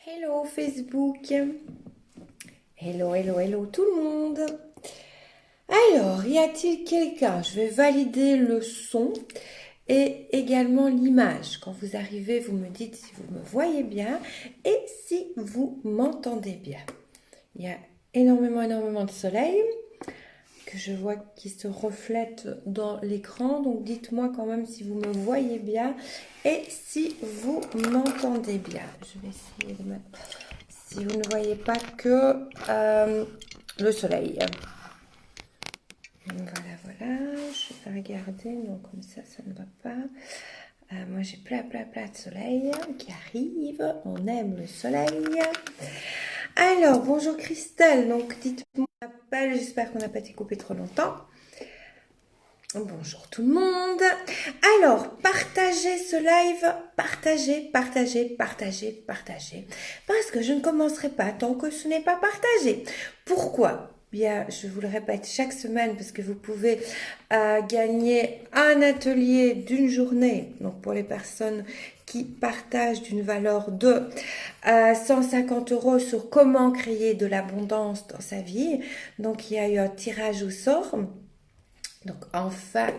Hello Facebook, hello tout le monde. Alors, y a-t-il quelqu'un? Je vais valider le son et également l'image. Quand vous arrivez, vous me dites si vous me voyez bien et si vous m'entendez bien. Il y a énormément de soleil que je vois qui se reflète dans l'écran. Donc dites-moi quand même si vous me voyez bien et si vous m'entendez bien. Je vais essayer de mettre... Si vous ne voyez pas que le soleil. Voilà. Je vais regarder. Non, comme ça ne va pas. Moi, j'ai plein de soleil qui arrive. On aime le soleil. Alors, bonjour Christelle. Donc, dites-moi, j'espère qu'on n'a pas été coupé trop longtemps. Bonjour tout le monde. Alors, partagez ce live, partagez. Parce que je ne commencerai pas tant que ce n'est pas partagé. Pourquoi? Bien, je vous le répète chaque semaine parce que vous pouvez gagner un atelier d'une journée. Donc, pour les personnes qui partagent d'une valeur de 150 € sur comment créer de l'abondance dans sa vie. Donc, il y a eu un tirage au sort. Donc, en fin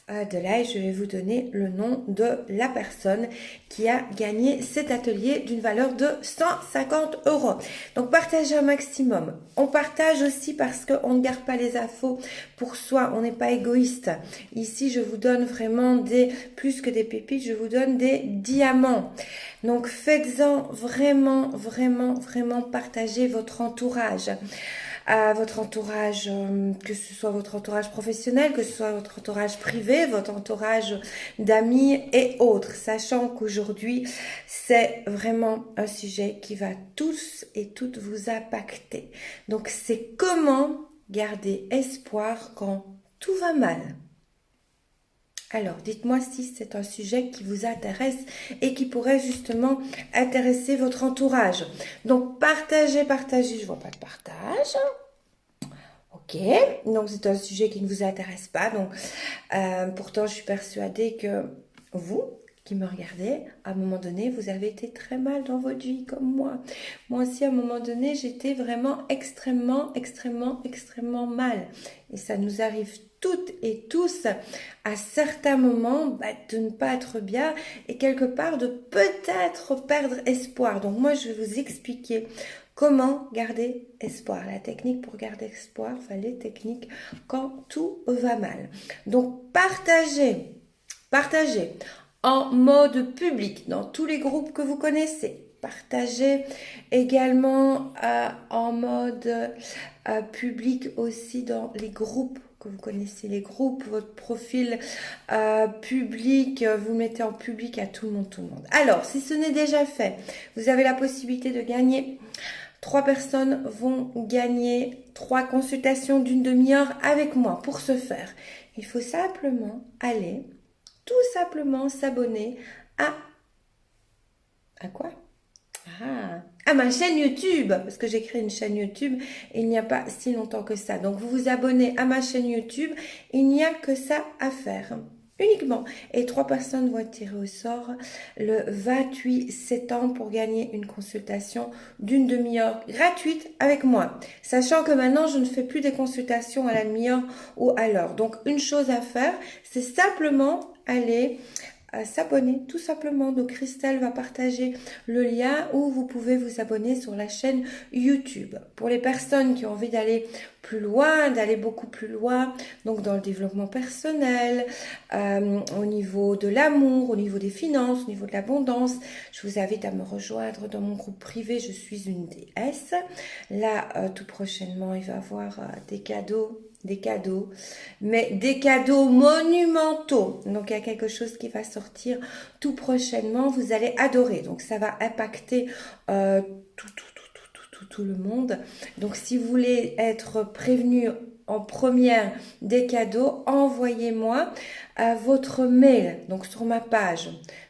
de live, je vais vous donner le nom de la personne qui a gagné cet atelier d'une valeur de 150 €. Donc, partagez un maximum. On partage aussi parce qu'on ne garde pas les infos pour soi. On n'est pas égoïste. Ici, je vous donne vraiment plus que des pépites, je vous donne des diamants. Donc, faites-en vraiment partager votre entourage. À votre entourage, que ce soit votre entourage professionnel, que ce soit votre entourage privé, votre entourage d'amis et autres, sachant qu'aujourd'hui, c'est vraiment un sujet qui va tous et toutes vous impacter. Donc, c'est comment garder espoir quand tout va mal. Alors, dites-moi si c'est un sujet qui vous intéresse et qui pourrait justement intéresser votre entourage. Donc, partagez. Je vois pas de partage. Ok, donc c'est un sujet qui ne vous intéresse pas. Donc, pourtant, je suis persuadée que vous, qui me regardez, à un moment donné, vous avez été très mal dans votre vie, comme moi. Moi aussi, à un moment donné, j'étais vraiment extrêmement mal. Et ça nous arrive toutes et tous, à certains moments, de ne pas être bien et quelque part de peut-être perdre espoir. Donc moi, je vais vous expliquer comment garder espoir. La technique pour garder espoir, enfin les techniques quand tout va mal. Donc partagez en mode public dans tous les groupes que vous connaissez. Partagez également en mode public aussi dans les groupes que vous connaissez, les groupes, votre profil public, vous mettez en public à tout le monde. Alors, si ce n'est déjà fait, vous avez la possibilité de gagner. 3 personnes vont gagner 3 consultations d'une demi-heure avec moi. Pour ce faire, il faut simplement aller, tout simplement s'abonner à quoi? À ma chaîne YouTube, parce que j'ai créé une chaîne YouTube il n'y a pas si longtemps que ça. Donc, vous vous abonnez à ma chaîne YouTube, il n'y a que ça à faire. Uniquement. Et 3 personnes vont être tirées au sort le 28 septembre pour gagner une consultation d'une demi-heure gratuite avec moi. Sachant que maintenant, je ne fais plus des consultations à la demi-heure ou à l'heure. Donc, une chose à faire, c'est simplement aller s'abonner tout simplement. Donc Christelle va partager le lien où vous pouvez vous abonner sur la chaîne YouTube. Pour les personnes qui ont envie d'aller plus loin, d'aller beaucoup plus loin, donc dans le développement personnel, au niveau de l'amour, au niveau des finances, au niveau de l'abondance, je vous invite à me rejoindre dans mon groupe privé. Je suis une déesse. Là, tout prochainement, il va y avoir des cadeaux, mais des cadeaux monumentaux. Donc, il y a quelque chose qui va sortir tout prochainement. Vous allez adorer. Donc, ça va impacter tout le monde. Donc, si vous voulez être prévenu en première des cadeaux, envoyez-moi votre mail, donc sur ma page.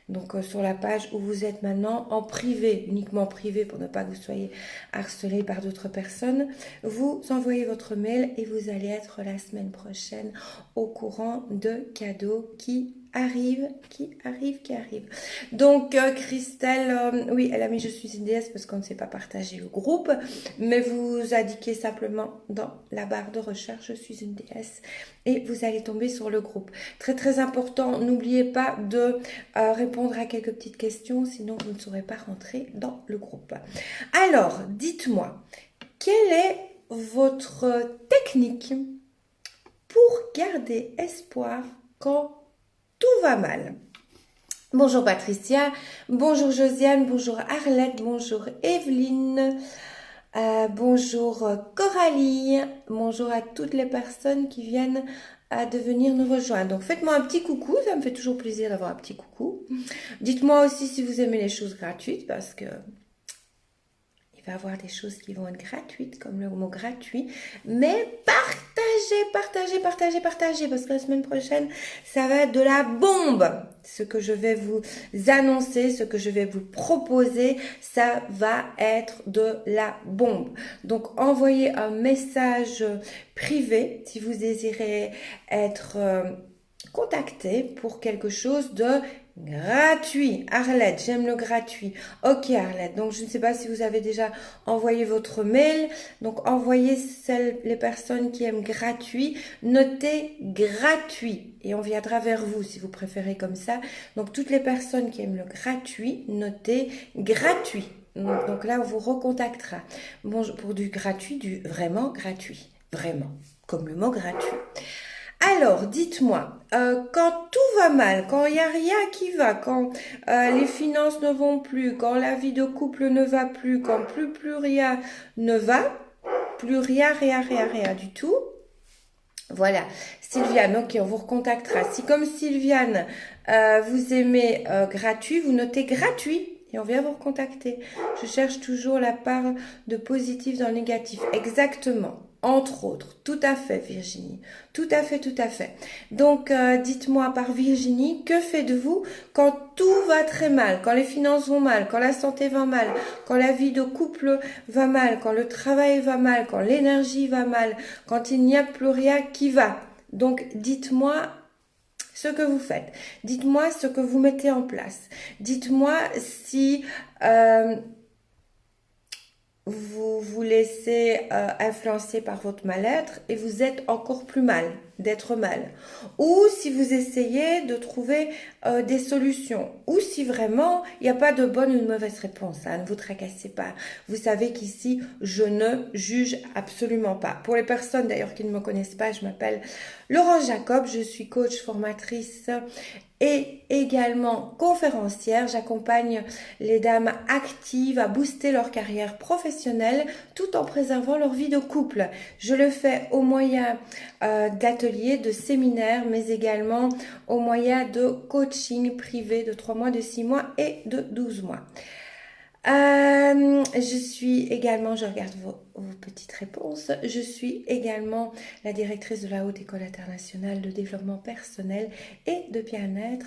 Donc sur la page où vous êtes maintenant, en privé, uniquement privé pour ne pas que vous soyez harcelé par d'autres personnes, vous envoyez votre mail et vous allez être la semaine prochaine au courant de cadeaux qui arrive, qui arrive. Donc, Christelle, oui, elle a mis je suis une déesse parce qu'on ne sait pas partager le groupe, mais vous indiquez simplement dans la barre de recherche je suis une déesse et vous allez tomber sur le groupe. Très très important, n'oubliez pas de répondre à quelques petites questions, sinon vous ne saurez pas rentrer dans le groupe. Alors, dites-moi, quelle est votre technique pour garder espoir quand tout va mal? Bonjour Patricia, bonjour Josiane, bonjour Arlette, bonjour Evelyne, bonjour Coralie, bonjour à toutes les personnes qui viennent de venir nous rejoindre. Donc faites-moi un petit coucou, ça me fait toujours plaisir d'avoir un petit coucou. Dites-moi aussi si vous aimez les choses gratuites parce que il va y avoir des choses qui vont être gratuites, comme le mot gratuit. Mais partagez, parce que la semaine prochaine, ça va être de la bombe. Ce que je vais vous annoncer, ce que je vais vous proposer, ça va être de la bombe. Donc, envoyez un message privé si vous désirez être contacté pour quelque chose de gratuit. Arlette, j'aime le gratuit. Ok Arlette, donc je ne sais pas si vous avez déjà envoyé votre mail. Donc envoyez les personnes qui aiment gratuit. Notez gratuit et on viendra vers vous si vous préférez comme ça. Donc toutes les personnes qui aiment le gratuit, notez gratuit. Donc là on vous recontactera. Bon, pour du gratuit, du vraiment gratuit. Vraiment, comme le mot gratuit. Alors, dites-moi, quand tout va mal, quand il n'y a rien qui va, quand les finances ne vont plus, quand la vie de couple ne va plus, quand plus rien ne va, plus rien du tout. Voilà, Sylviane, ok, on vous recontactera. Si comme Sylviane, vous aimez gratuit, vous notez gratuit. Et on vient vous recontacter. Je cherche toujours la part de positif dans le négatif. Exactement. Entre autres. Tout à fait, Virginie. Tout à fait. Donc, dites-moi par Virginie, que faites-vous quand tout va très mal, quand les finances vont mal, quand la santé va mal, quand la vie de couple va mal, quand le travail va mal, quand l'énergie va mal, quand il n'y a plus rien qui va. Donc, dites-moi ce que vous faites. Dites-moi ce que vous mettez en place. Dites-moi si vous vous laissez influencer par votre mal-être et vous êtes encore plus mal, d'être mal. Ou si vous essayez de trouver des solutions. Ou si vraiment il n'y a pas de bonne ou de mauvaise réponse. Hein, ne vous tracassez pas. Vous savez qu'ici, je ne juge absolument pas. Pour les personnes d'ailleurs qui ne me connaissent pas, je m'appelle Laurence Jacob. Je suis coach, formatrice et également conférencière. J'accompagne les dames actives à booster leur carrière professionnelle tout en préservant leur vie de couple. Je le fais au moyen d'ateliers, de séminaires, mais également au moyen de coaching privé de 3 mois, de 6 mois et de 12 mois. Je suis également, je regarde vos petites réponses, je suis également la directrice de la Haute École Internationale de Développement Personnel et de Bien-être.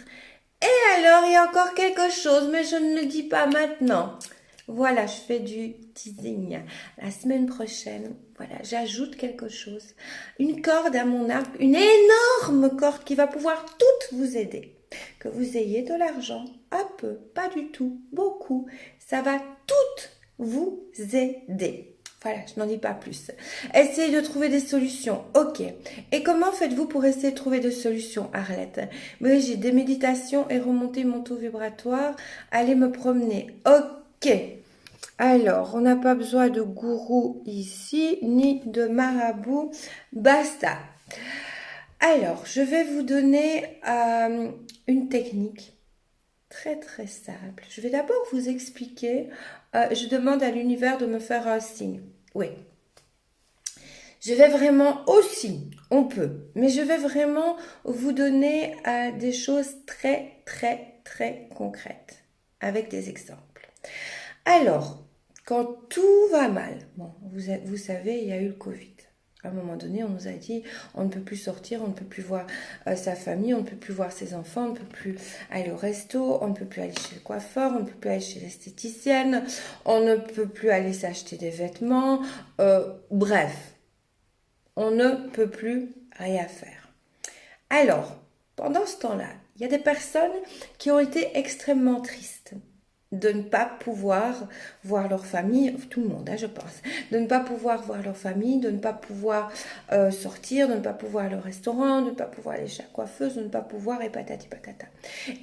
Et alors, il y a encore quelque chose, mais je ne le dis pas maintenant. Voilà, je fais du teasing. La semaine prochaine, voilà, j'ajoute quelque chose. Une corde à mon arc, une énorme corde qui va pouvoir toutes vous aider. Que vous ayez de l'argent, un peu, pas du tout, beaucoup. Ça va toutes vous aider. Voilà, je n'en dis pas plus. Essayez de trouver des solutions. Ok. Et comment faites-vous pour essayer de trouver des solutions, Arlette? Brigitte, des méditations et remonter mon taux vibratoire. Allez me promener. Ok. Alors, on n'a pas besoin de gourou ici, ni de marabout. Basta. Alors, je vais vous donner une technique très très simple. Je vais d'abord vous expliquer. Je demande à l'univers de me faire un signe. Oui. Je vais vraiment aussi, on peut, mais je vais vraiment vous donner des choses très très très concrètes avec des exemples. Alors, quand tout va mal, bon, vous savez, il y a eu le Covid. À un moment donné, on nous a dit, on ne peut plus sortir, on ne peut plus voir sa famille, on ne peut plus voir ses enfants, on ne peut plus aller au resto, on ne peut plus aller chez le coiffeur, on ne peut plus aller chez l'esthéticienne, on ne peut plus aller s'acheter des vêtements, bref, on ne peut plus rien faire. Alors, pendant ce temps-là, Il y a des personnes qui ont été extrêmement tristes de ne pas pouvoir voir leur famille, tout le monde, hein, je pense, de ne pas pouvoir voir leur famille, de ne pas pouvoir sortir, de ne pas pouvoir aller au restaurant, de ne pas pouvoir aller chez la coiffeuse, de ne pas pouvoir et patati patata.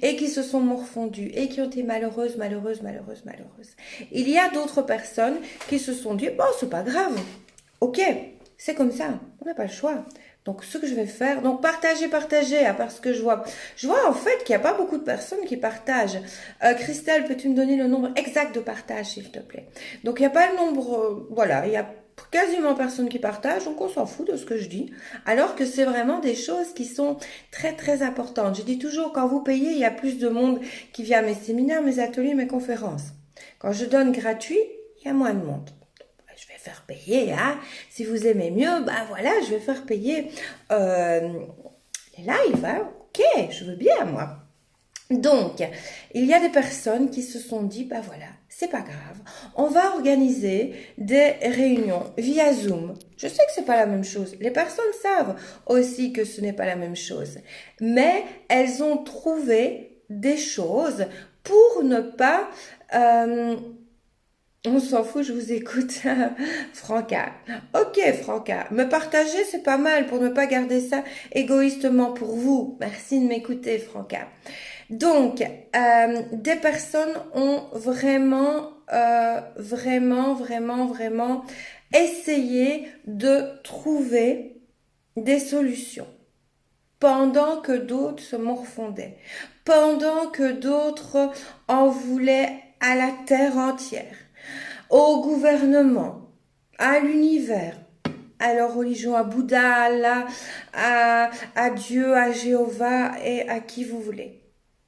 Et qui se sont morfondus et qui ont été malheureuses. Il y a d'autres personnes qui se sont dit, bon, c'est pas grave, ok, c'est comme ça, on n'a pas le choix. Donc, ce que je vais faire, donc partager, hein, parce que je vois en fait qu'il n'y a pas beaucoup de personnes qui partagent. Christelle, peux-tu me donner le nombre exact de partages, s'il te plaît? Donc, il n'y a pas le nombre, voilà, il y a quasiment personne qui partage, donc on s'en fout de ce que je dis. Alors que c'est vraiment des choses qui sont très, très importantes. Je dis toujours, quand vous payez, il y a plus de monde qui vient à mes séminaires, mes ateliers, mes conférences. Quand je donne gratuit, il y a moins de monde. Je vais faire payer, hein. Si vous aimez mieux, bah voilà, je vais faire payer les lives, hein. Ok, je veux bien, moi. Donc, il y a des personnes qui se sont dit, bah voilà, c'est pas grave, on va organiser des réunions via Zoom. Je sais que c'est pas la même chose. Les personnes savent aussi que ce n'est pas la même chose. Mais elles ont trouvé des choses pour ne pas... on s'en fout, je vous écoute. Franca. Ok, Franca. Me partager, c'est pas mal pour ne pas garder ça égoïstement pour vous. Merci de m'écouter, Franca. Donc, des personnes ont vraiment essayé de trouver des solutions pendant que d'autres se morfondaient, pendant que d'autres en voulaient à la terre entière, au gouvernement, à l'univers, à leur religion, à Bouddha, à Allah, à Dieu, à Jéhovah et à qui vous voulez.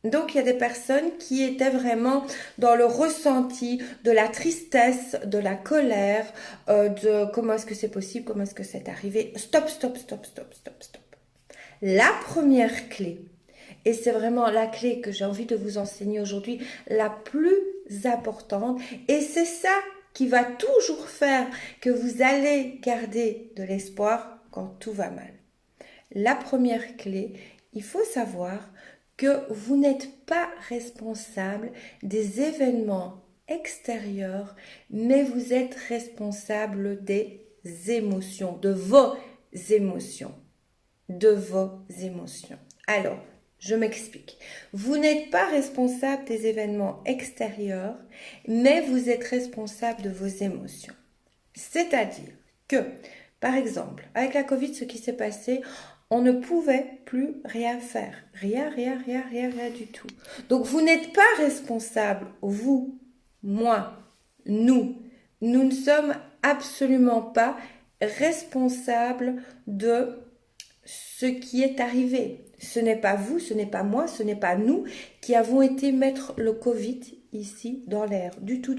Donc, il y a des personnes qui étaient vraiment dans le ressenti de la tristesse, de la colère, de comment est-ce que c'est possible, comment est-ce que c'est arrivé. Stop. La première clé, et c'est vraiment la clé que j'ai envie de vous enseigner aujourd'hui, la plus importante, et c'est ça qui va toujours faire que vous allez garder de l'espoir quand tout va mal. La première clé, il faut savoir que vous n'êtes pas responsable des événements extérieurs, mais vous êtes responsable des émotions, de vos émotions. Alors, je m'explique. Vous n'êtes pas responsable des événements extérieurs, mais vous êtes responsable de vos émotions. C'est-à-dire que, par exemple, avec la Covid, ce qui s'est passé, on ne pouvait plus rien faire. Rien du tout. Donc, vous n'êtes pas responsable, vous, moi, nous. Nous ne sommes absolument pas responsables de ce qui est arrivé. Ce n'est pas vous, ce n'est pas moi, ce n'est pas nous qui avons été mettre le Covid ici dans l'air, du tout.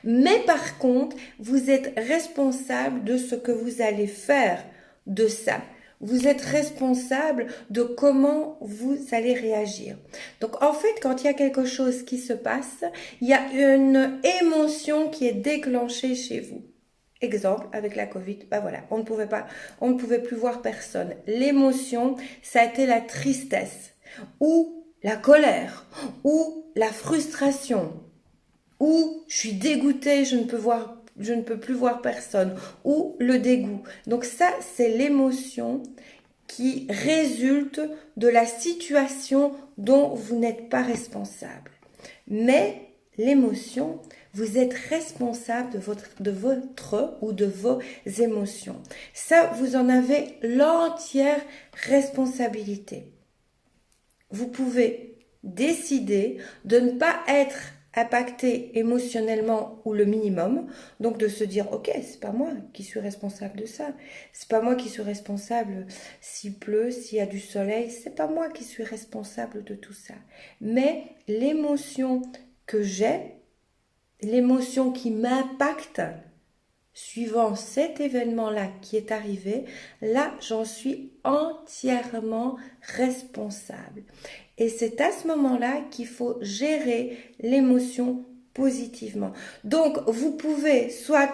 Mais par contre, vous êtes responsable de ce que vous allez faire de ça. Vous êtes responsable de comment vous allez réagir. Donc en fait, quand il y a quelque chose qui se passe, il y a une émotion qui est déclenchée chez vous. Exemple, avec la Covid, ben voilà, on ne pouvait plus voir personne. L'émotion, ça a été la tristesse, ou la colère, ou la frustration, ou je suis dégoûtée, je ne peux plus voir personne, ou le dégoût. Donc ça, c'est l'émotion qui résulte de la situation dont vous n'êtes pas responsable. Mais l'émotion, vous êtes responsable de votre ou de vos émotions. Ça, vous en avez l'entière responsabilité. Vous pouvez décider de ne pas être impacté émotionnellement ou le minimum, donc de se dire ok, c'est pas moi qui suis responsable de ça, c'est pas moi qui suis responsable s'il pleut, s'il y a du soleil, c'est pas moi qui suis responsable de tout ça, mais l'émotion que j'ai, l'émotion qui m'impacte suivant cet événement-là qui est arrivé, là, j'en suis entièrement responsable. Et c'est à ce moment-là qu'il faut gérer l'émotion positivement. Donc, vous pouvez soit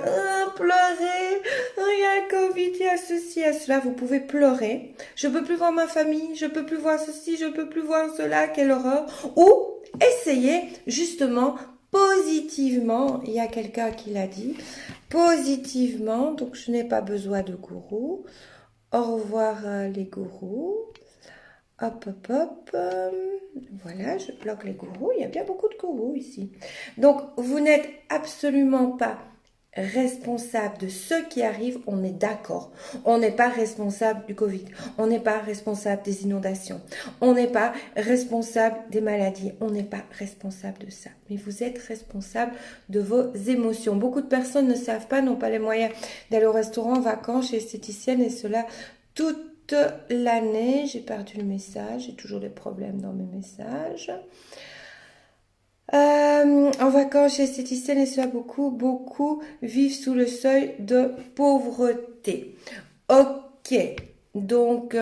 pleurer, il y a le Covid, il y a ceci, il y a cela, vous pouvez pleurer. Je peux plus voir ma famille, je peux plus voir ceci, je peux plus voir cela, quelle horreur. Ou essayez justement positivement, il y a quelqu'un qui l'a dit, positivement, donc je n'ai pas besoin de gourou. Au revoir les gourous. Hop, hop, hop. Voilà, je bloque les gourous. Il y a bien beaucoup de gourous ici. Donc, vous n'êtes absolument pas responsable de ce qui arrive. On est d'accord. On n'est pas responsable du Covid. On n'est pas responsable des inondations. On n'est pas responsable des maladies. On n'est pas responsable de ça. Mais vous êtes responsable de vos émotions. Beaucoup de personnes ne savent pas, n'ont pas les moyens d'aller au restaurant, en vacances, chez esthéticienne et cela toute l'année. J'ai perdu le message, j'ai toujours des problèmes dans mes messages. En vacances chez esthéticienne et cela beaucoup vivent sous le seuil de pauvreté. Ok, donc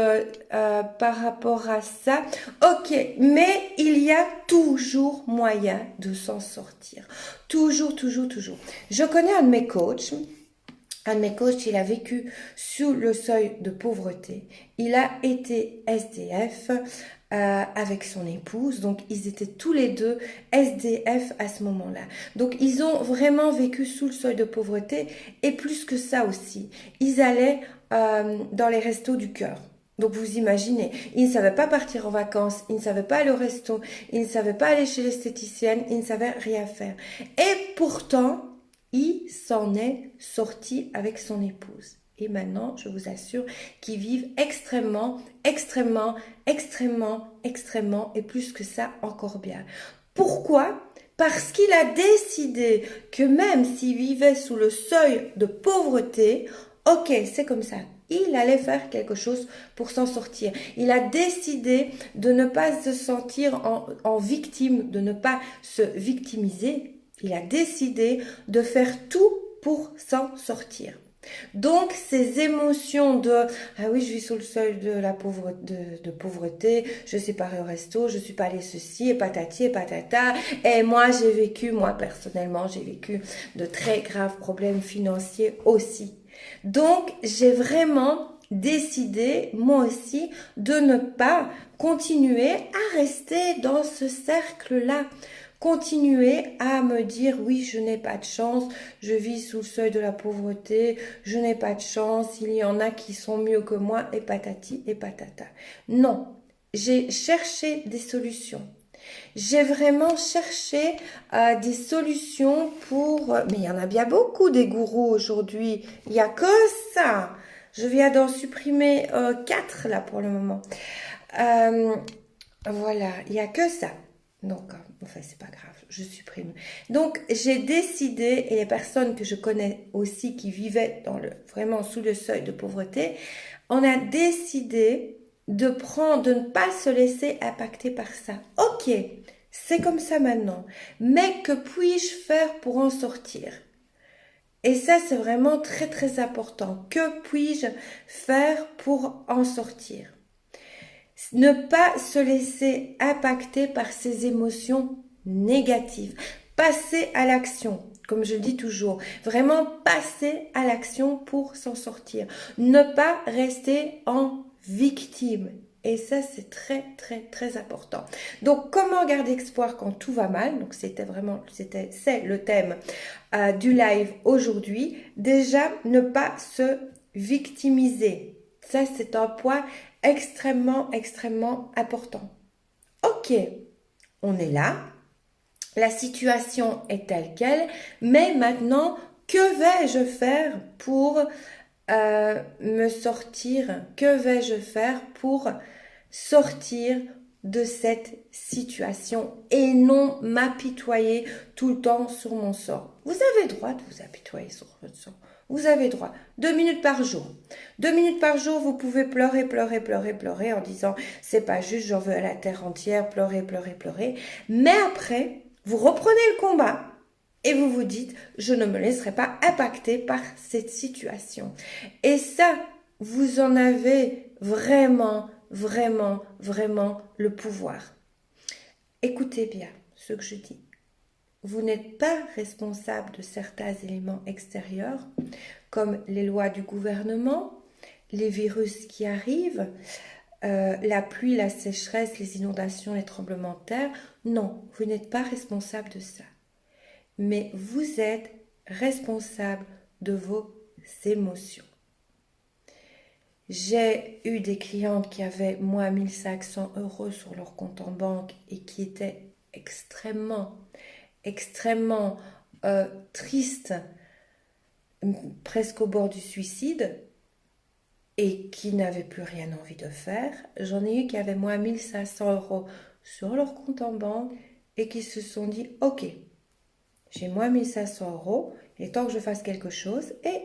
par rapport à ça, ok, mais il y a toujours moyen de s'en sortir. Toujours. Je connais un de mes coachs. Un de mes coachs, il a vécu sous le seuil de pauvreté. Il a été SDF avec son épouse. Donc, ils étaient tous les deux SDF à ce moment-là. Donc, ils ont vraiment vécu sous le seuil de pauvreté. Et plus que ça aussi, ils allaient dans les restos du cœur. Donc, vous imaginez, ils ne savaient pas partir en vacances, ils ne savaient pas aller au resto, ils ne savaient pas aller chez l'esthéticienne, ils ne savaient rien faire. Et pourtant, il s'en est sorti avec son épouse. Et maintenant, je vous assure qu'ils vivent extrêmement, et plus que ça, encore bien. Pourquoi ? Parce qu'il a décidé que même s'il vivait sous le seuil de pauvreté, ok, c'est comme ça. Il allait faire quelque chose pour s'en sortir. Il a décidé de ne pas se sentir en victime, de ne pas se victimiser. Il a décidé de faire tout pour s'en sortir. Donc, ces émotions de « Ah oui, je vis sous le seuil de la pauvreté, je suis pas allée au resto, je suis pas allée ceci, et patati et patata. » Et moi, personnellement, j'ai vécu de très graves problèmes financiers aussi. Donc, j'ai vraiment décidé, moi aussi, de ne pas continuer à rester dans ce cercle-là. Continuer à me dire oui, je n'ai pas de chance, je vis sous le seuil de la pauvreté, je n'ai pas de chance, il y en a qui sont mieux que moi et patati et patata. Non, j'ai cherché des solutions. J'ai vraiment cherché des solutions pour... Mais il y en a bien beaucoup des gourous aujourd'hui. Il n'y a que ça. Je viens d'en supprimer 4 là pour le moment. Voilà, il n'y a que ça. Donc, enfin, c'est pas grave, je supprime. Donc, j'ai décidé, et les personnes que je connais aussi qui vivaient vraiment sous le seuil de pauvreté, on a décidé de ne pas se laisser impacter par ça. Ok, c'est comme ça maintenant, mais que puis-je faire pour en sortir ? Et ça, c'est vraiment très important. Que puis-je faire pour en sortir ? Ne pas se laisser impacter par ces émotions négatives. Passer à l'action, comme je le dis toujours. Vraiment passer à l'action pour s'en sortir. Ne pas rester en victime. Et ça, c'est très important. Donc, comment garder espoir quand tout va mal? Donc, c'est le thème du live aujourd'hui. Déjà, ne pas se victimiser. Ça, c'est un point extrêmement important. Ok, on est là, la situation est telle qu'elle, mais maintenant, que vais-je faire pour me sortir? Que vais-je faire pour sortir de cette situation et non m'apitoyer tout le temps sur mon sort? Vous avez le droit de vous apitoyer sur votre sort. Vous avez droit. 2 minutes par jour. 2 minutes par jour, vous pouvez pleurer en disant « c'est pas juste, j'en veux à la terre entière, pleurer. » Mais après, vous reprenez le combat et vous vous dites « je ne me laisserai pas impacter par cette situation. » Et ça, vous en avez vraiment le pouvoir. Écoutez bien ce que je dis. vous n'êtes pas responsable de certains éléments extérieurs, comme les lois du gouvernement, les virus qui arrivent, la pluie, la sécheresse, les inondations, les tremblements de terre. Non, vous n'êtes pas responsable de ça. Mais vous êtes responsable de vos émotions. J'ai eu des clientes qui avaient moins 1500 € sur leur compte en banque et qui étaient extrêmement tristes, presque au bord du suicide, et qui n'avaient plus rien envie de faire. J'en ai eu qui avaient moins 1500 € sur leur compte en banque et qui se sont dit « Ok, j'ai moins 1500 €, il est temps que je fasse quelque chose. » Et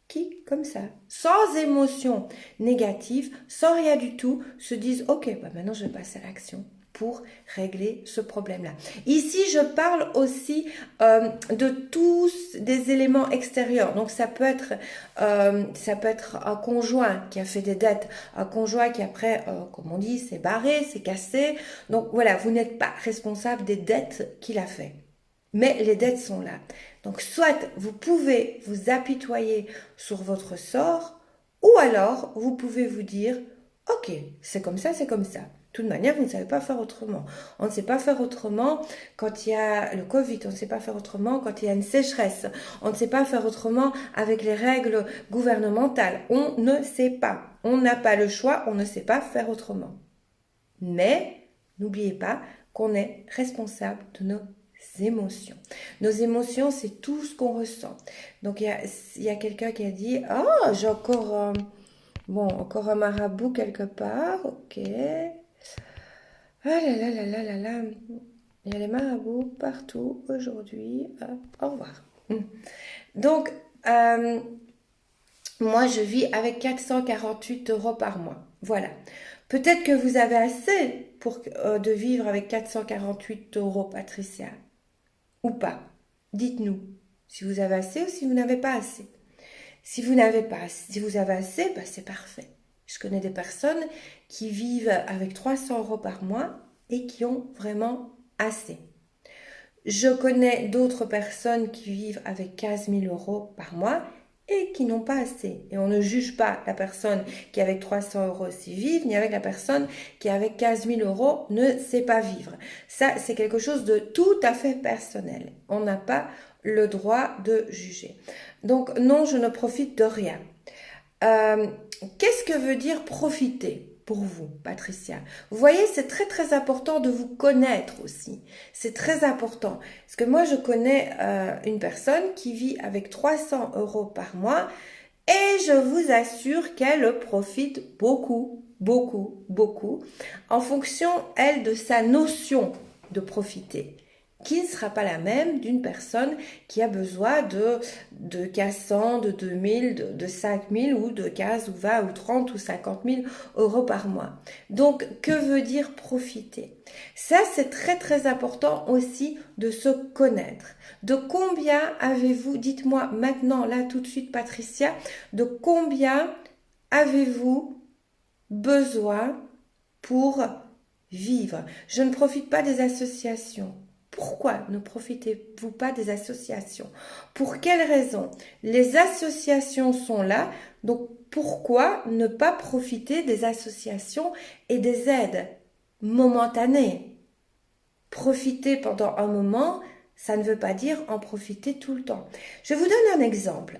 qui, comme ça, sans émotion négative, sans rien du tout, se disent « Ok, bah maintenant je vais passer à l'action pour régler ce problème-là. » Ici, je parle aussi de tous des éléments extérieurs. Donc, ça peut être un conjoint qui a fait des dettes, un conjoint qui après, comme on dit, s'est barré, s'est cassé. Donc, voilà, vous n'êtes pas responsable des dettes qu'il a fait. Mais les dettes sont là. Donc, soit vous pouvez vous apitoyer sur votre sort, ou alors vous pouvez vous dire « Ok, c'est comme ça, c'est comme ça. » De toute manière, vous ne savez pas faire autrement. On ne sait pas faire autrement quand il y a le Covid, on ne sait pas faire autrement quand il y a une sécheresse, on ne sait pas faire autrement avec les règles gouvernementales. On ne sait pas. On n'a pas le choix, on ne sait pas faire autrement. Mais n'oubliez pas qu'on est responsable de nos émotions. Nos émotions, c'est tout ce qu'on ressent. Donc, il y a quelqu'un qui a dit « Ah, j'ai encore, encore un marabout quelque part. Ok. Ah là là là là là là. Il y a les marabouts partout aujourd'hui. Au revoir. » Donc, moi, je vis avec 448 € par mois. Voilà. Peut-être que vous avez assez de vivre avec 448 €, Patricia. Ou pas. Dites-nous si vous avez assez ou si vous n'avez pas assez. Si vous n'avez pas assez, si vous avez assez, ben c'est parfait. Je connais des personnes qui vivent avec 300 € par mois et qui ont vraiment assez. Je connais d'autres personnes qui vivent avec 15 000 € par mois et qui n'ont pas assez. Et on ne juge pas la personne qui avec 300 € sait vivre, ni avec la personne qui avec 15 000 € ne sait pas vivre. Ça, c'est quelque chose de tout à fait personnel. On n'a pas le droit de juger. Donc non, je ne profite de rien. Qu'est-ce que veut dire profiter pour vous, Patricia? Vous voyez, c'est très très important de vous connaître aussi. C'est très important. Parce que moi, je connais une personne qui vit avec 300 € par mois et je vous assure qu'elle profite beaucoup, beaucoup, beaucoup en fonction, elle, de sa notion de profiter, qui ne sera pas la même d'une personne qui a besoin de 1500, de 2000, de 5000 ou de 15 ou 20 ou 30 ou 50 000 € par mois. Donc, que veut dire profiter? Ça, c'est très très important aussi de se connaître. De combien avez-vous, dites-moi maintenant, là tout de suite Patricia, de combien avez-vous besoin pour vivre? Je ne profite pas des associations. Pourquoi ne profitez-vous pas des associations? Pour quelles raisons? Les associations sont là, donc pourquoi ne pas profiter des associations et des aides momentanées? Profiter pendant un moment, ça ne veut pas dire en profiter tout le temps. Je vous donne un exemple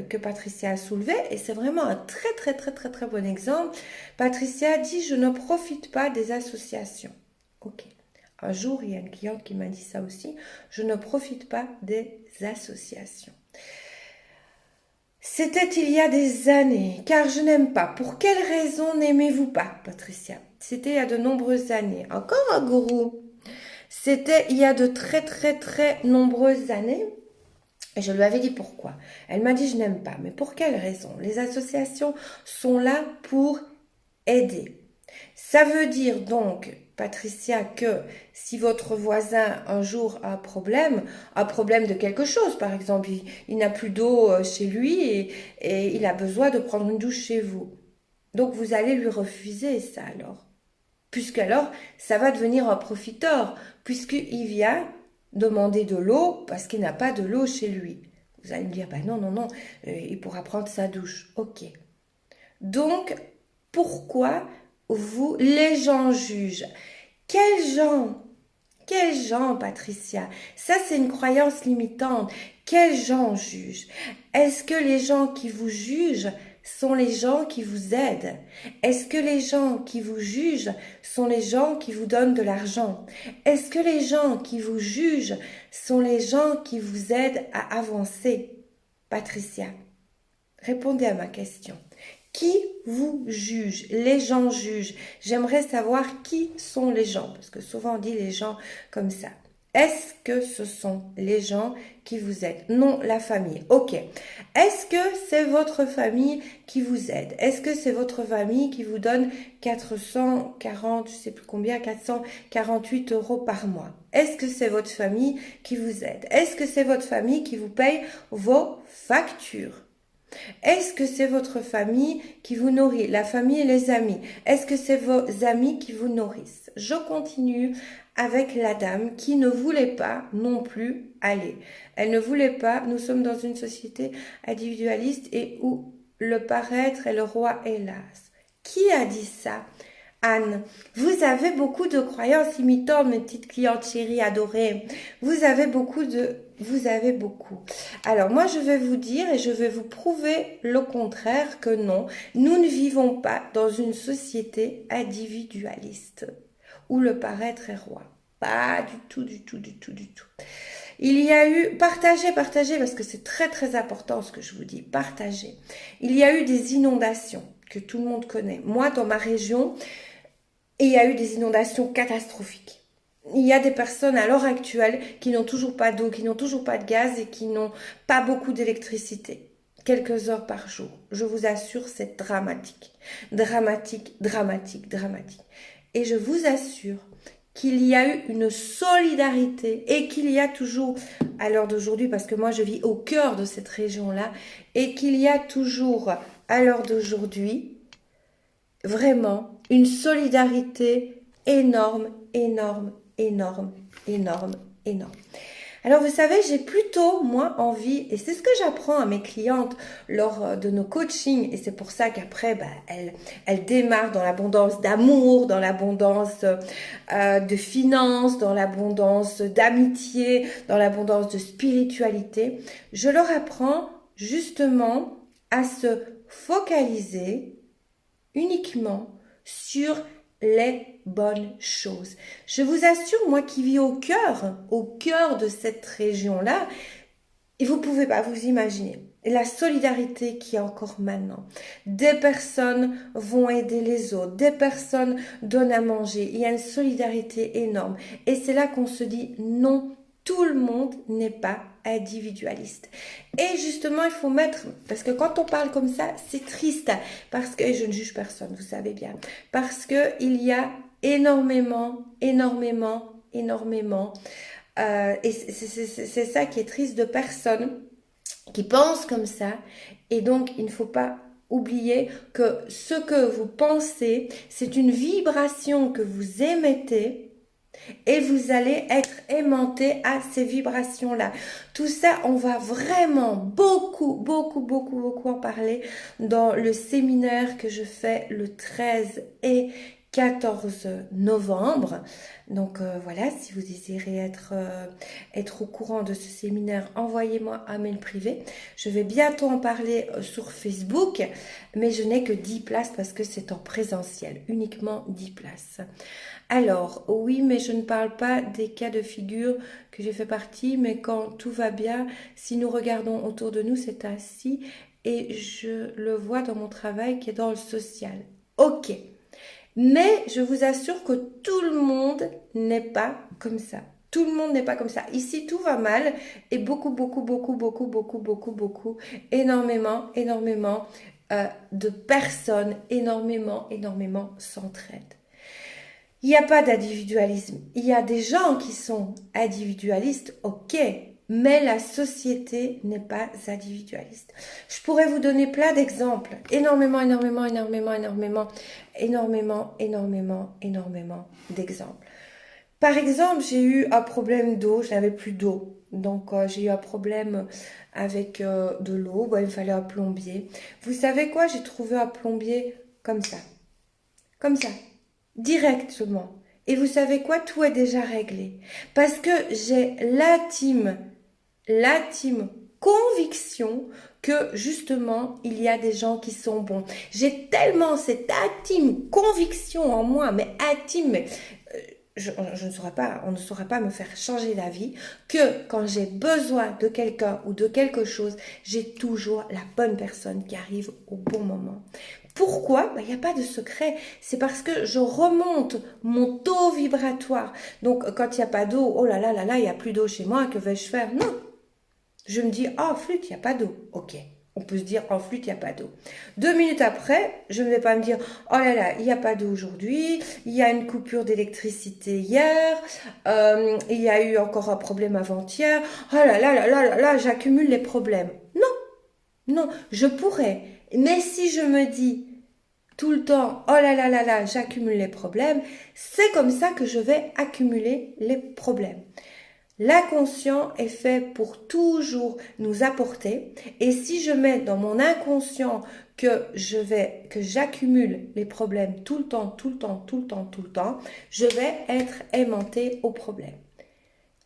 que Patricia a soulevé et c'est vraiment un très très très très très bon exemple. Patricia dit « Je ne profite pas des associations ». Ok. Un jour, il y a une cliente qui m'a dit ça aussi. Je ne profite pas des associations. C'était il y a des années, car je n'aime pas. Pour quelle raison n'aimez-vous pas, Patricia? C'était il y a de nombreuses années. Encore un gourou. C'était il y a de très très très nombreuses années. Et je lui avais dit pourquoi. Elle m'a dit je n'aime pas. Mais pour quelle raison? Les associations sont là pour aider. Ça veut dire donc, Patricia, que si votre voisin un jour a un problème de quelque chose, par exemple, il n'a plus d'eau chez lui et il a besoin de prendre une douche chez vous. Donc vous allez lui refuser ça alors. Puisqu'alors, ça va devenir un profiteur, puisqu'il vient demander de l'eau parce qu'il n'a pas de l'eau chez lui. Vous allez me dire, bah non, non, non, il pourra prendre sa douche. Ok. Donc, pourquoi les gens jugent? Quels gens? Quels gens, Patricia? Ça, c'est une croyance limitante. Quels gens jugent? Est-ce que les gens qui vous jugent sont les gens qui vous aident? Est-ce que les gens qui vous jugent sont les gens qui vous donnent de l'argent? Est-ce que les gens qui vous jugent sont les gens qui vous aident à avancer? Patricia, répondez à ma question. Qui vous juge? Les gens jugent. J'aimerais savoir qui sont les gens, parce que souvent on dit les gens comme ça. Est-ce que ce sont les gens qui vous aident? Non, la famille. Ok. Est-ce que c'est votre famille qui vous aide? Est-ce que c'est votre famille qui vous donne 440, je sais plus combien, 448 € par mois? Est-ce que c'est votre famille qui vous aide? Est-ce que c'est votre famille qui vous paye vos factures? Est-ce que c'est votre famille qui vous nourrit, la famille et les amis? Est-ce que c'est vos amis qui vous nourrissent? Je continue avec la dame qui ne voulait pas non plus aller. Elle ne voulait pas, nous sommes dans une société individualiste et où le paraître est le roi, hélas. Qui a dit ça? Anne, vous avez beaucoup de croyances limitantes, mes petites clientes chéries adorées. Vous avez beaucoup. Alors moi, je vais vous dire et je vais vous prouver le contraire que non, nous ne vivons pas dans une société individualiste où le paraître est roi. Pas du tout, du tout, du tout, du tout. Il y a eu, partagez parce que c'est très très important ce que je vous dis, partagez. Il y a eu des inondations que tout le monde connaît. Moi, dans ma région, il y a eu des inondations catastrophiques. Il y a des personnes à l'heure actuelle qui n'ont toujours pas d'eau, qui n'ont toujours pas de gaz et qui n'ont pas beaucoup d'électricité. Quelques heures par jour. Je vous assure, c'est dramatique. Dramatique, dramatique, dramatique. Et je vous assure qu'il y a eu une solidarité et qu'il y a toujours, à l'heure d'aujourd'hui, parce que moi je vis au cœur de cette région-là, et qu'il y a toujours, à l'heure d'aujourd'hui, vraiment une solidarité énorme, énorme, énorme, énorme, énorme. Alors vous savez, j'ai plutôt, moi, envie, et c'est ce que j'apprends à mes clientes lors de nos coachings, et c'est pour ça qu'après, elles démarrent dans l'abondance d'amour, dans l'abondance de finances, dans l'abondance d'amitié, dans l'abondance de spiritualité. Je leur apprends justement à se focaliser uniquement sur les bonnes choses. Je vous assure, moi qui vis au cœur de cette région-là, et vous ne pouvez pas vous imaginer la solidarité qu'il y a encore maintenant. Des personnes vont aider les autres, des personnes donnent à manger. Il y a une solidarité énorme. Et c'est là qu'on se dit non, tout le monde n'est pas individualiste. Et justement, il faut mettre, parce que quand on parle comme ça, c'est triste, parce que, et je ne juge personne, vous savez bien, parce que il y a énormément, et c'est ça qui est triste, de personnes qui pensent comme ça, et donc il ne faut pas oublier que ce que vous pensez, c'est une vibration que vous émettez, et vous allez être aimanté à ces vibrations-là. Tout ça, on va vraiment beaucoup en parler dans le séminaire que je fais le 13 et 14 novembre. Donc voilà, si vous désirez être au courant de ce séminaire, envoyez-moi un mail privé. Je vais bientôt en parler sur Facebook, mais je n'ai que 10 places parce que c'est en présentiel, uniquement 10 places. Alors, oui, mais je ne parle pas des cas de figure que j'ai fait partie, mais quand tout va bien, si nous regardons autour de nous, c'est ainsi, et je le vois dans mon travail qui est dans le social. Ok, mais je vous assure que tout le monde n'est pas comme ça. Tout le monde n'est pas comme ça. Ici, tout va mal et énormément de personnes, énormément s'entraident. Il n'y a pas d'individualisme. Il y a des gens qui sont individualistes, ok, mais la société n'est pas individualiste. Je pourrais vous donner plein d'exemples, énormément d'exemples. Par exemple, j'ai eu un problème d'eau, je n'avais plus d'eau. Donc, j'ai eu un problème avec de l'eau. Bon, il me fallait un plombier. Vous savez quoi? J'ai trouvé un plombier comme ça, directement. Et vous savez quoi? Tout est déjà réglé. Parce que j'ai l'intime conviction que justement, il y a des gens qui sont bons. J'ai tellement cette intime conviction en moi, mais intime, mais je ne saurais pas, on ne saurait pas me faire changer d'avis, que quand j'ai besoin de quelqu'un ou de quelque chose, j'ai toujours la bonne personne qui arrive au bon moment. Pourquoi? Il n'y a pas de secret. C'est parce que je remonte mon taux vibratoire. Donc, quand il n'y a pas d'eau, oh là là là là, il n'y a plus d'eau chez moi, que vais-je faire? Non. Je me dis, oh, flûte, il n'y a pas d'eau. Ok. On peut se dire, en flûte, il n'y a pas d'eau. 2 minutes après, je ne vais pas me dire, oh là là, il n'y a pas d'eau aujourd'hui, il y a une coupure d'électricité hier, il y a eu encore un problème avant-hier, oh là là là là là là, j'accumule les problèmes. Non, non, je pourrais. Mais si je me dis tout le temps, oh là là là là, j'accumule les problèmes, c'est comme ça que je vais accumuler les problèmes. L'inconscient est fait pour toujours nous apporter, et si je mets dans mon inconscient que j'accumule les problèmes tout le temps, je vais être aimantée aux problèmes.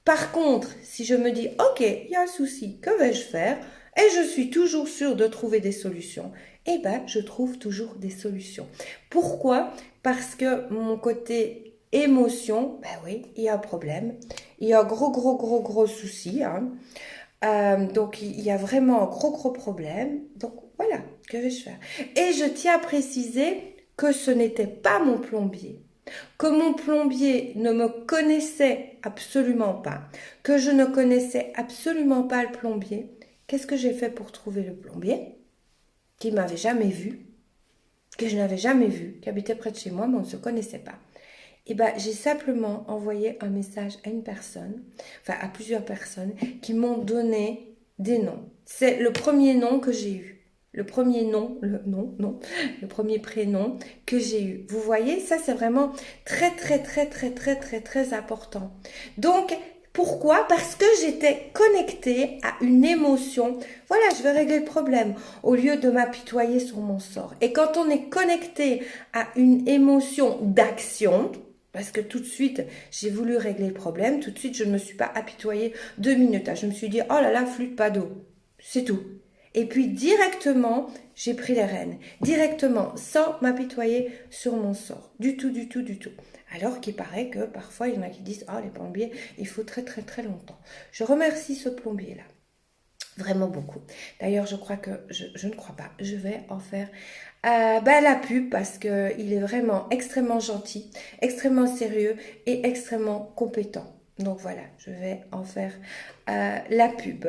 Par contre, si je me dis, ok, il y a un souci, que vais-je faire? Et je suis toujours sûre de trouver des solutions. Eh ben, je trouve toujours des solutions. Pourquoi? Parce que mon côté émotion, ben oui, il y a un problème. Il y a un gros souci. Hein. Donc, il y a vraiment un gros problème. Donc, voilà, que vais-je faire? Et je tiens à préciser que ce n'était pas mon plombier. Que mon plombier ne me connaissait absolument pas, que je ne connaissais absolument pas le plombier. Qu'est-ce que j'ai fait pour trouver le plombier? Qui m'avait jamais vu, que je n'avais jamais vu, qui habitait près de chez moi, mais on ne se connaissait pas. Et ben, j'ai simplement envoyé un message à une personne, enfin à plusieurs personnes, qui m'ont donné des noms. C'est le premier nom que j'ai eu. Le premier nom, le premier prénom que j'ai eu. Vous voyez, ça c'est vraiment très important. Donc, pourquoi? Parce que j'étais connectée à une émotion. Voilà, je vais régler le problème au lieu de m'apitoyer sur mon sort. Et quand on est connecté à une émotion d'action, parce que tout de suite, j'ai voulu régler le problème, tout de suite, je ne me suis pas apitoyée 2 minutes. Je me suis dit, oh là là, flûte, pas d'eau. C'est tout. Et puis directement, j'ai pris les rênes. Directement, sans m'apitoyer sur mon sort. Du tout. Alors qu'il paraît que parfois, il y en a qui disent, oh les plombiers, il faut très longtemps. Je remercie ce plombier-là. Vraiment beaucoup. D'ailleurs, je crois que, je ne crois pas, je vais en faire la pub parce qu'il est vraiment extrêmement gentil, extrêmement sérieux et extrêmement compétent. Donc voilà, je vais en faire la pub.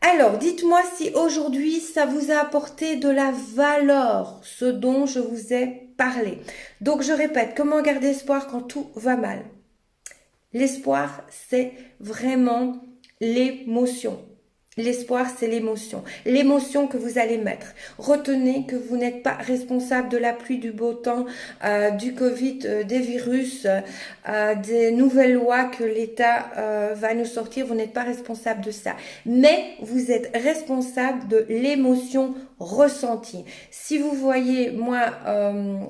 Alors, dites-moi si aujourd'hui, ça vous a apporté de la valeur, ce dont je vous ai parlé. Donc, je répète, comment garder espoir quand tout va mal? L'espoir, c'est vraiment l'émotion. L'espoir, c'est l'émotion. L'émotion que vous allez mettre. Retenez que vous n'êtes pas responsable de la pluie, du beau temps, du Covid, des virus, des nouvelles lois que l'État va nous sortir. Vous n'êtes pas responsable de ça. Mais vous êtes responsable de l'émotion ressentie. Si vous voyez, moi,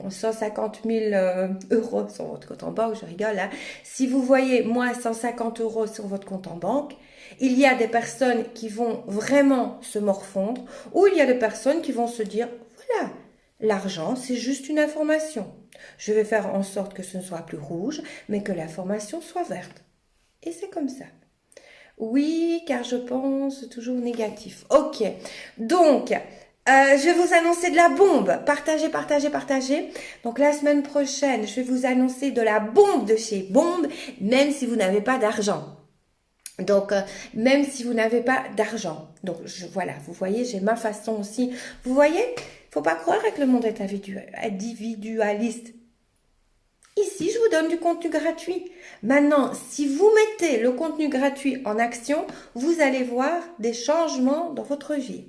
150 000 euros sur votre compte en banque, je rigole, hein. Si vous voyez, moi, 150 euros sur votre compte en banque, il y a des personnes qui vont vraiment se morfondre ou il y a des personnes qui vont se dire, voilà, l'argent, c'est juste une information. Je vais faire en sorte que ce ne soit plus rouge, mais que l'information soit verte. Et c'est comme ça. Oui, car je pense toujours négatif. Ok, donc, je vais vous annoncer de la bombe. Partagez. Donc, la semaine prochaine, je vais vous annoncer de la bombe de chez Bombe, même si vous n'avez pas d'argent. Donc, même si vous n'avez pas d'argent. Donc, voilà, vous voyez, j'ai ma façon aussi. Vous voyez, faut pas croire que le monde est individualiste. Ici, je vous donne du contenu gratuit. Maintenant, si vous mettez le contenu gratuit en action, vous allez voir des changements dans votre vie.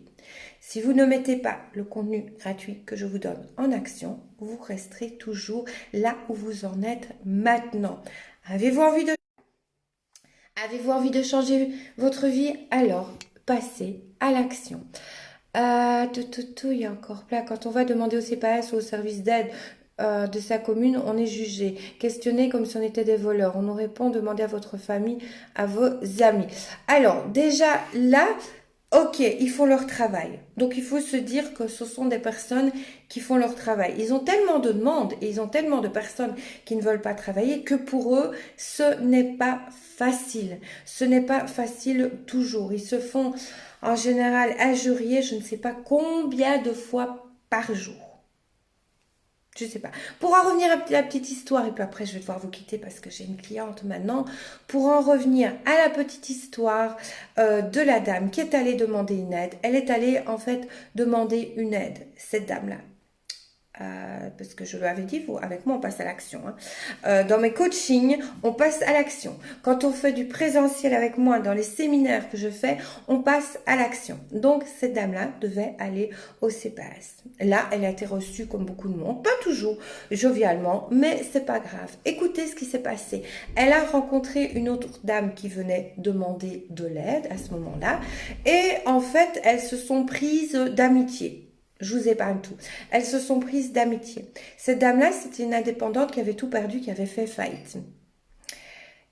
Si vous ne mettez pas le contenu gratuit que je vous donne en action, vous resterez toujours là où vous en êtes maintenant. Avez-vous envie de Avez-vous envie de changer votre vie? Alors, passez à l'action. Il y a encore plein. Quand on va demander au CPS ou au service d'aide de sa commune, on est jugé, questionné comme si on était des voleurs. On nous répond, demandez à votre famille, à vos amis. Alors, déjà là, ok, ils font leur travail. Donc, il faut se dire que ce sont des personnes qui font leur travail. Ils ont tellement de demandes et ils ont tellement de personnes qui ne veulent pas travailler que pour eux, ce n'est pas facile. Ce n'est pas facile toujours. Ils se font en général injurier, je ne sais pas combien de fois par jour. Je ne sais pas. Pour en revenir à la petite histoire, et puis après je vais devoir vous quitter parce que j'ai une cliente maintenant. Pour en revenir à la petite histoire de la dame qui est allée demander une aide. Elle est allée en fait demander une aide, cette dame-là. Parce que je lui avais dit, vous, avec moi, on passe à l'action. Hein. Dans mes coachings, on passe à l'action. Quand on fait du présentiel avec moi, dans les séminaires que je fais, on passe à l'action. Donc, cette dame-là devait aller au CPS. Là, elle a été reçue comme beaucoup de monde, pas toujours jovialement, mais c'est pas grave. Écoutez ce qui s'est passé. Elle a rencontré une autre dame qui venait demander de l'aide à ce moment-là. Et en fait, elles se sont prises d'amitié. Je vous épargne tout. Elles se sont prises d'amitié. Cette dame-là, c'était une indépendante qui avait tout perdu, qui avait fait faillite.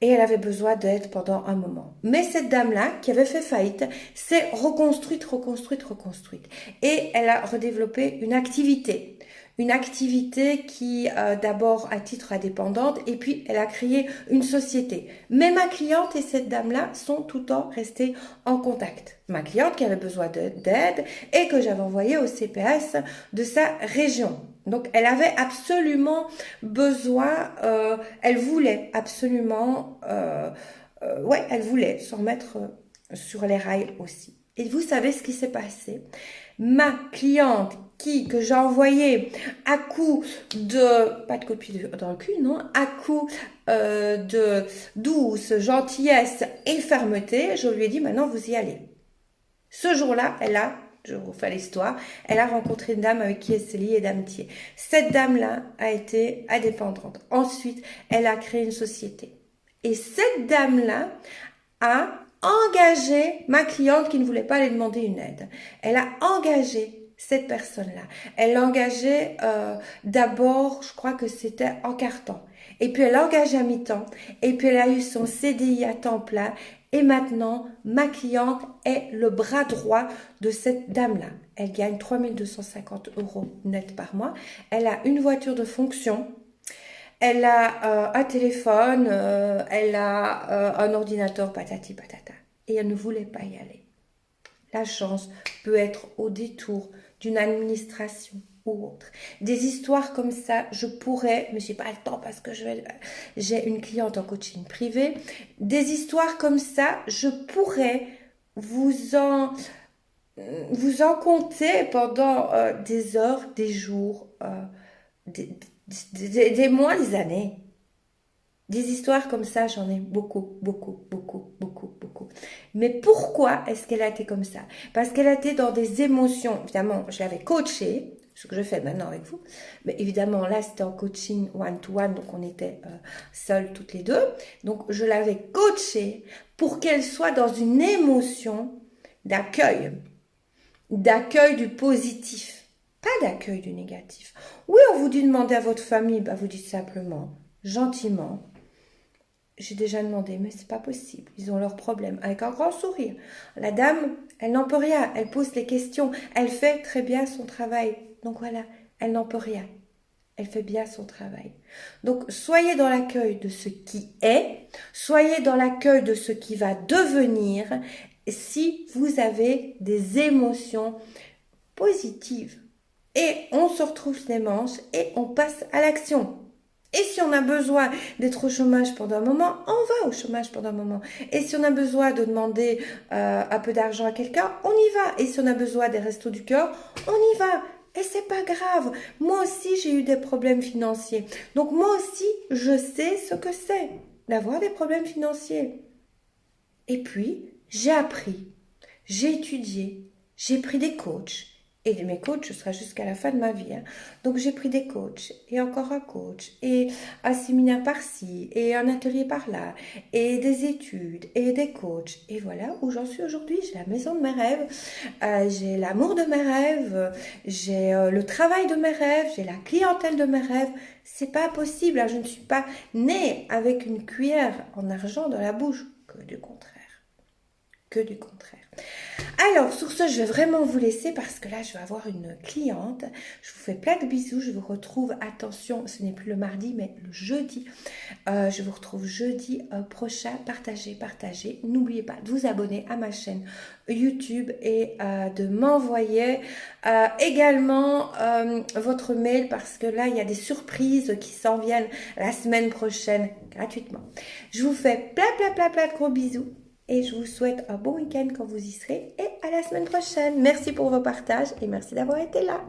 Et elle avait besoin d'aide pendant un moment. Mais cette dame-là, qui avait fait faillite, s'est reconstruite. Et elle a redéveloppé une activité. Une activité qui, d'abord, à titre indépendante, et puis elle a créé une société. Mais ma cliente et cette dame-là sont tout le temps restées en contact. Ma cliente qui avait besoin d'aide et que j'avais envoyée au CPS de sa région. Donc, elle avait absolument besoin, elle voulait absolument, elle voulait se remettre sur les rails aussi. Et vous savez ce qui s'est passé? Ma cliente que j'ai envoyée à coup de, pas de coup de pied dans le cul, non, à coup de douce, gentillesse et fermeté, je lui ai dit maintenant vous y allez. Ce jour-là, je vous refais l'histoire, elle a rencontré une dame avec qui elle s'est liée d'amitié. Cette dame-là a été indépendante. Ensuite, elle a créé une société. Et cette dame-là a engagé ma cliente qui ne voulait pas aller demander une aide. Elle a engagé cette personne-là. Elle l'a engagée d'abord, je crois que c'était en quart-temps. Et puis elle l'a engagée à mi-temps. Et puis elle a eu son CDI à temps plein. Et maintenant, ma cliente est le bras droit de cette dame-là. Elle gagne 3 250 € net par mois. Elle a une voiture de fonction. Elle a un téléphone. Elle a un ordinateur, patati patata. Et elle ne voulait pas y aller. La chance peut être au détour d'une administration ou autre. Des histoires comme ça, je pourrais, mais j'ai pas le temps parce que j'ai une cliente en coaching privé. Des histoires comme ça, je pourrais vous en compter pendant des heures, des jours, des mois, des années. Des histoires comme ça, j'en ai beaucoup. Mais pourquoi est-ce qu'elle a été comme ça? Parce qu'elle a été dans des émotions. Évidemment, je l'avais coachée, ce que je fais maintenant avec vous. Mais évidemment, là, c'était en coaching one-to-one, donc on était seules toutes les deux. Donc, je l'avais coachée pour qu'elle soit dans une émotion d'accueil du positif, pas d'accueil du négatif. Oui, on vous dit de demander à votre famille, bah, vous dites simplement, gentiment, j'ai déjà demandé, mais c'est pas possible. Ils ont leurs problèmes. Avec un grand sourire. La dame, elle n'en peut rien. Elle pose les questions. Elle fait très bien son travail. Donc voilà, elle n'en peut rien. Elle fait bien son travail. Donc, soyez dans l'accueil de ce qui est. Soyez dans l'accueil de ce qui va devenir si vous avez des émotions positives. Et on se retrouve les manches et on passe à l'action. Et si on a besoin d'être au chômage pendant un moment, on va au chômage pendant un moment. Et si on a besoin de demander un peu d'argent à quelqu'un, on y va. Et si on a besoin des restos du cœur, on y va. Et c'est pas grave. Moi aussi, j'ai eu des problèmes financiers. Donc moi aussi, je sais ce que c'est d'avoir des problèmes financiers. Et puis, j'ai appris, j'ai étudié, j'ai pris des coachs. Et mes coachs, ce sera jusqu'à la fin de ma vie, hein. Donc j'ai pris des coachs, et encore un coach, et un séminaire par-ci, et un atelier par-là, et des études, et des coachs. Et voilà où j'en suis aujourd'hui. J'ai la maison de mes rêves, j'ai l'amour de mes rêves, j'ai le travail de mes rêves, j'ai la clientèle de mes rêves. C'est pas possible, hein. Je ne suis pas née avec une cuillère en argent dans la bouche. Que du contraire. Que du contraire. Alors, sur ce, je vais vraiment vous laisser parce que là, je vais avoir une cliente. Je vous fais plein de bisous. Je vous retrouve, attention, ce n'est plus le mardi, mais le jeudi. Je vous retrouve jeudi prochain. Partagez, partagez. N'oubliez pas de vous abonner à ma chaîne YouTube et de m'envoyer également votre mail parce que là, il y a des surprises qui s'en viennent la semaine prochaine gratuitement. Je vous fais plein de gros bisous. Et je vous souhaite un bon week-end quand vous y serez et à la semaine prochaine. Merci pour vos partages et merci d'avoir été là.